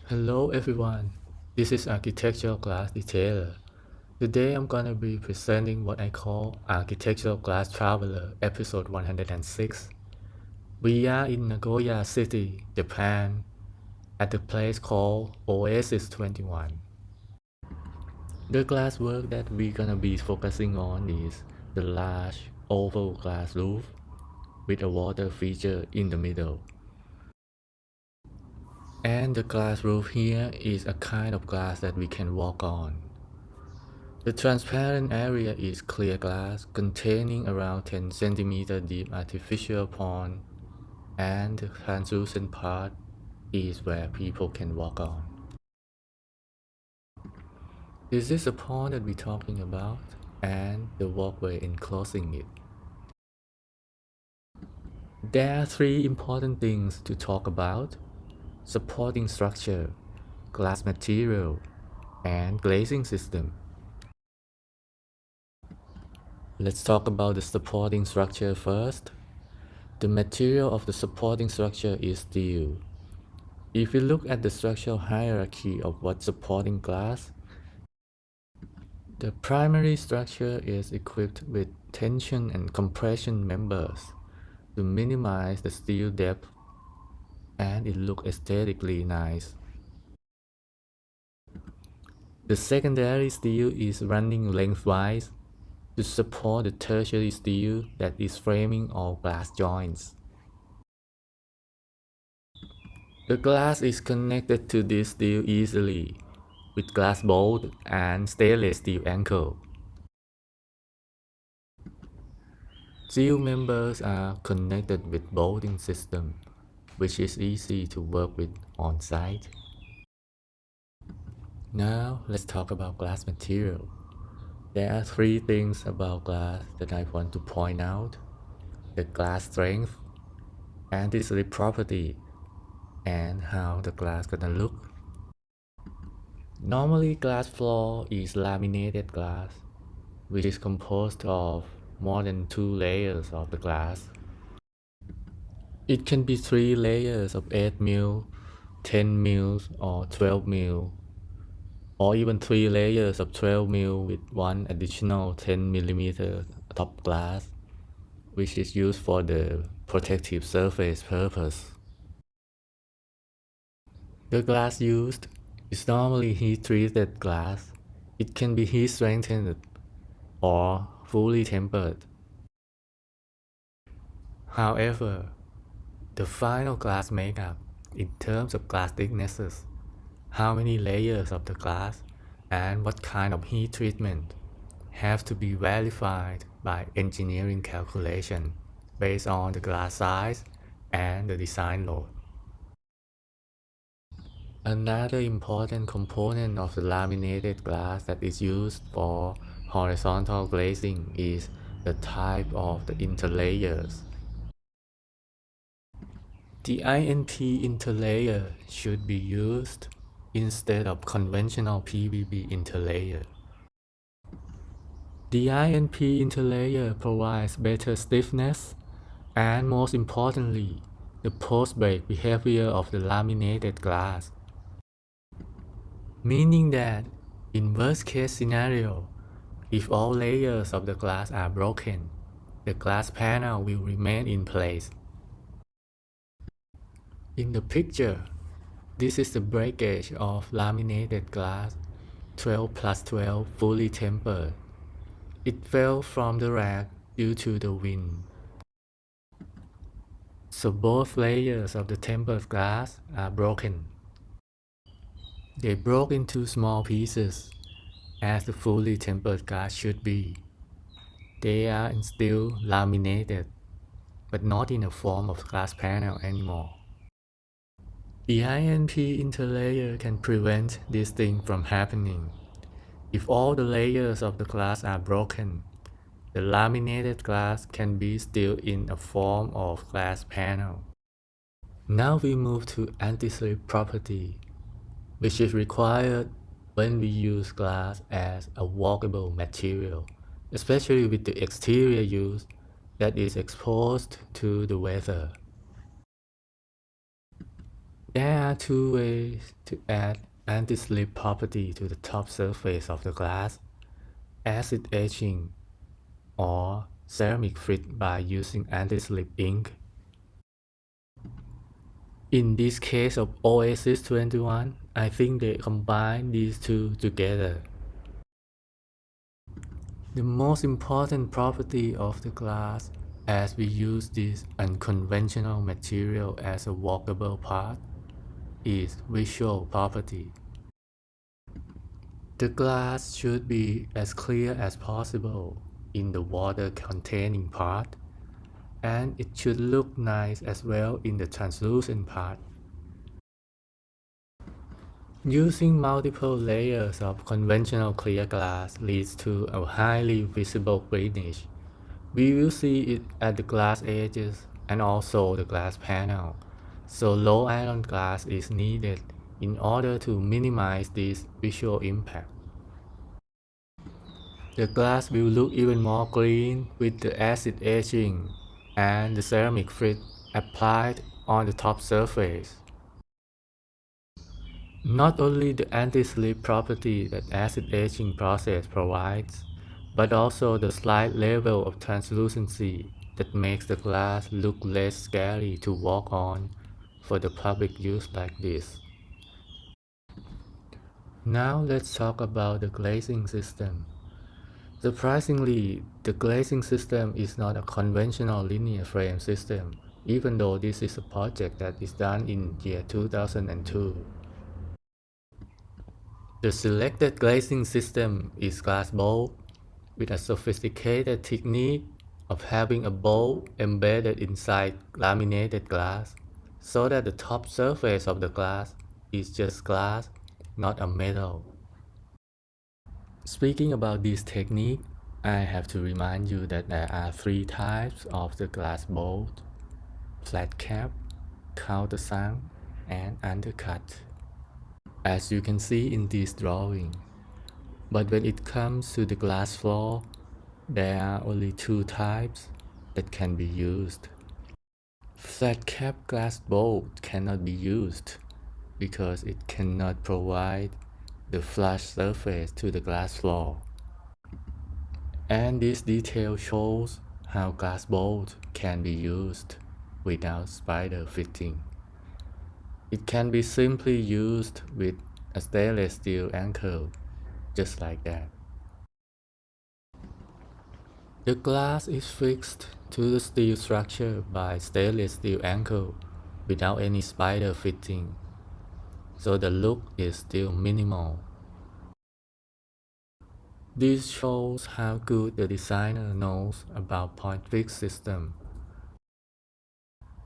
Hello everyone, this is ArchitecturalGlassDetailer. Today I'm gonna be presenting what I call Architectural Glass Traveler episode 106. We are in Nagoya City, Japan, at a place called Oasis 21. The glass work that we're gonna be focusing on is the large oval glass roof with a water feature in the middle. And the glass roof here is a kind of glass that we can walk on. The transparent area is clear glass containing around 10 cm deep artificial pond, and the translucent part is where people can walk on. This is the pond that we're talking about and the walkway enclosing it. There are three important things to talk about: supporting structure, glass material, and glazing system. Let's talk about the supporting structure first. The material of the supporting structure is steel. If we look at the structural hierarchy of what's supporting glass, the primary structure is equipped with tension and compression members to minimize the steel depth, and it looks aesthetically nice. The secondary steel is running lengthwise to support the tertiary steel that is framing all glass joints. The glass is connected to this steel easily with glass bolt and stainless steel anchor. Steel members are connected with bolting system, which is easy to work with on site. Now let's talk about glass material. There are three things about glass that I want to point out: the glass strength, anti-slip property, and how the glass gonna look. Normally glass floor is laminated glass, which is composed of more than 2 layers of the glass. It can be 3 layers of 8 mil, 10 mils, or 12 mil, or even 3 layers of 12 mil with one additional 10 millimeter top glass, which is used for the protective surface purpose. The glass used is normally heat-treated glass. It can be heat-strengthened or fully tempered. However, the final glass makeup, in terms of glass thicknesses, how many layers of the glass, and what kind of heat treatment, have to be verified by engineering calculation based on the glass size and the design load. Another important component of the laminated glass that is used for horizontal glazing is the type of the interlayers. The INP interlayer should be used instead of conventional PVB interlayer. The INP interlayer provides better stiffness and, most importantly, the post-break behavior of the laminated glass. Meaning that, in worst case scenario, if all layers of the glass are broken, the glass panel will remain in place. In the picture, this is the breakage of laminated glass 12 plus 12 fully tempered. It fell from the rack due to the wind. So both layers of the tempered glass are broken. They broke into small pieces, as the fully tempered glass should be. They are still laminated, but not in the form of glass panel anymore. The INP interlayer can prevent this thing from happening. If all the layers of the glass are broken, the laminated glass can be still in a form of glass panel. Now we move to anti-slip property, which is required when we use glass as a walkable material, especially with the exterior use that is exposed to the weather. There are two ways to add anti-slip property to the top surface of the glass: acid etching or ceramic frit by using anti-slip ink. In this case of Oasis 21, I think they combine these two together. The most important property of the glass, as we use this unconventional material as a walkable part, is visual property. The glass should be as clear as possible in the water containing part, and it should look nice as well in the translucent part. Using multiple layers of conventional clear glass leads to a highly visible greenish. We will see it at the glass edges and also the glass panel, so low iron glass is needed in order to minimize this visual impact. The glass will look even more green with the acid etching and the ceramic frit applied on the top surface. Not only the anti-slip property that acid etching process provides, but also the slight level of translucency that makes the glass look less scary to walk on for the public use like this. Now let's talk about the glazing system. Surprisingly, the glazing system is not a conventional linear frame system, even though this is a project that is done in year 2002. The selected glazing system is glass bowl, with a sophisticated technique of having a bowl embedded inside laminated glass, so that the top surface of the glass is just glass, not a metal. Speaking about this technique, I have to remind you that there are three types of the glass bowl: flat cap, countersunk, and undercut, as you can see in this drawing. But when it comes to the glass floor, there are only two types that can be used. Flat cap glass bowl cannot be used because it cannot provide the flush surface to the glass floor. And this detail shows how glass bolt can be used without spider fitting. It can be simply used with a stainless steel anchor, just like that. The glass is fixed to the steel structure by stainless steel anchor without any spider fitting, so the look is still minimal. This shows how good the designer knows about point fix system.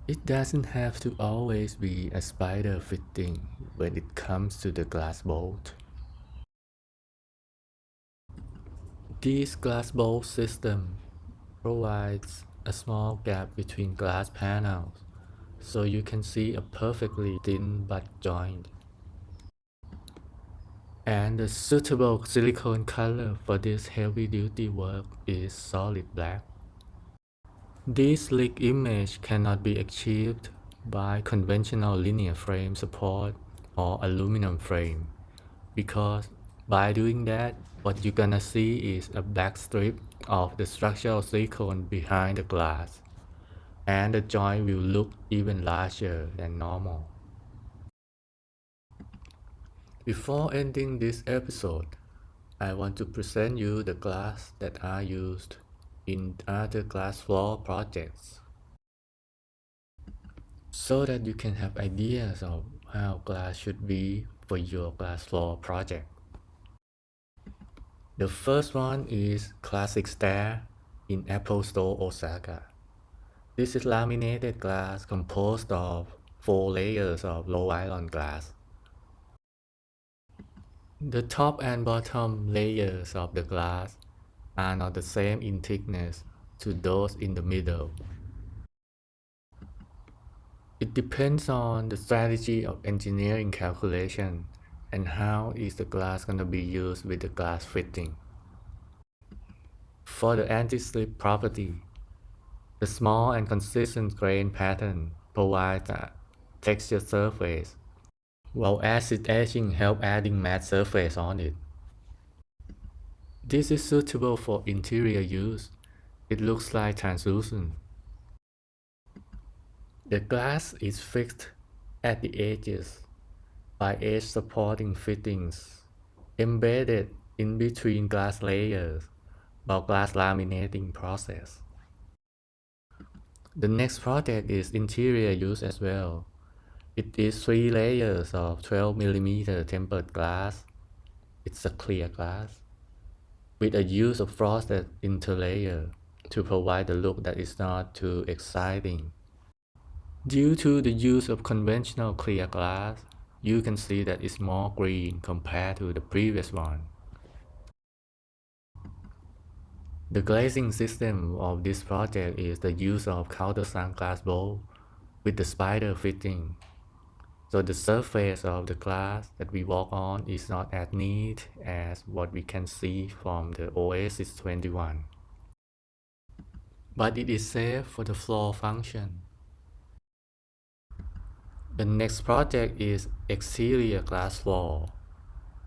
It doesn't have to always be a spider fitting when it comes to the glass bolt. This glass bolt system provides a small gap between glass panels, so you can see a perfectly thin butt joint. And the suitable silicone color for this heavy duty work is solid black. This slick image cannot be achieved by conventional linear frame support or aluminum frame, because by doing that, what you're gonna see is a black strip of the structural silicone behind the glass, and the joint will look even larger than normal. Before ending this episode, I want to present you the glass that are used in other glass floor projects, so that you can have ideas of how glass should be for your glass floor project. The first one is classic Stair in Apple Store, Osaka. This is laminated glass composed of 4 layers of low iron glass. The top and bottom layers of the glass are not the same in thickness to those in the middle. It depends on the strategy of engineering calculation and how is the glass going to be used with the glass fitting. For the anti-slip property, the small and consistent grain pattern provides a textured surface, while acid etching helps adding matte surface on it. This is suitable for interior use. It looks like translucent. The glass is fixed at the edges by edge supporting fittings embedded in between glass layers while glass laminating process. The next project is interior use as well. It is 3 layers of 12mm tempered glass. It's a clear glass with a use of frosted interlayer to provide a look that is not too exciting. Due to the use of conventional clear glass, you can see that it's more green compared to the previous one. The glazing system of this project is the use of countersunk glass bowl with the spider fitting. So the surface of the glass that we walk on is not as neat as what we can see from the Oasis 21. But it is safe for the floor function. The next project is exterior glass floor.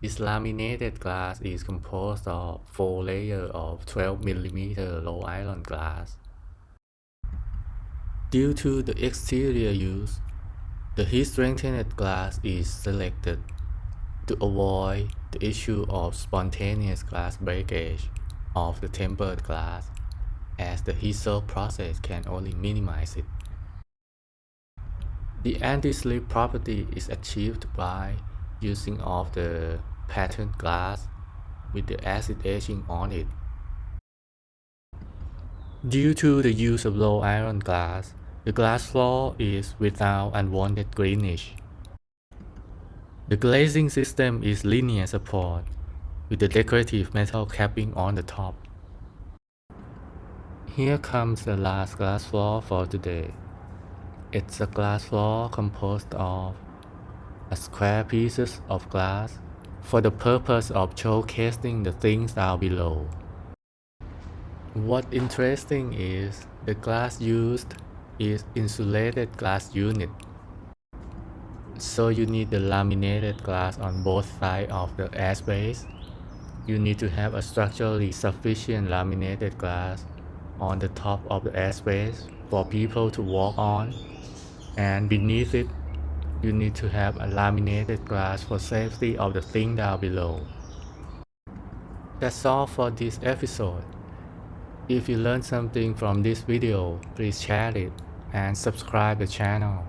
This laminated glass is composed of 4 layers of 12mm low iron glass. Due to the exterior use, the heat-strengthened glass is selected to avoid the issue of spontaneous glass breakage of the tempered glass, as the heat soak process can only minimize it. The anti-slip property is achieved by using of the patterned glass with the acid etching on it. Due to the use of low iron glass, the glass floor is without unwanted greenish. The glazing system is linear support with the decorative metal capping on the top. Here comes the last glass floor for today. It's a glass floor composed of square pieces of glass for the purpose of showcasing the things down below. What interesting is the glass used is insulated glass unit. So you need the laminated glass on both sides of the airspace. You need to have a structurally sufficient laminated glass on the top of the airspace for people to walk on, and beneath it you need to have a laminated glass for safety of the thing down below. That's all for this episode. If you learned something from this video, please share it and subscribe the channel.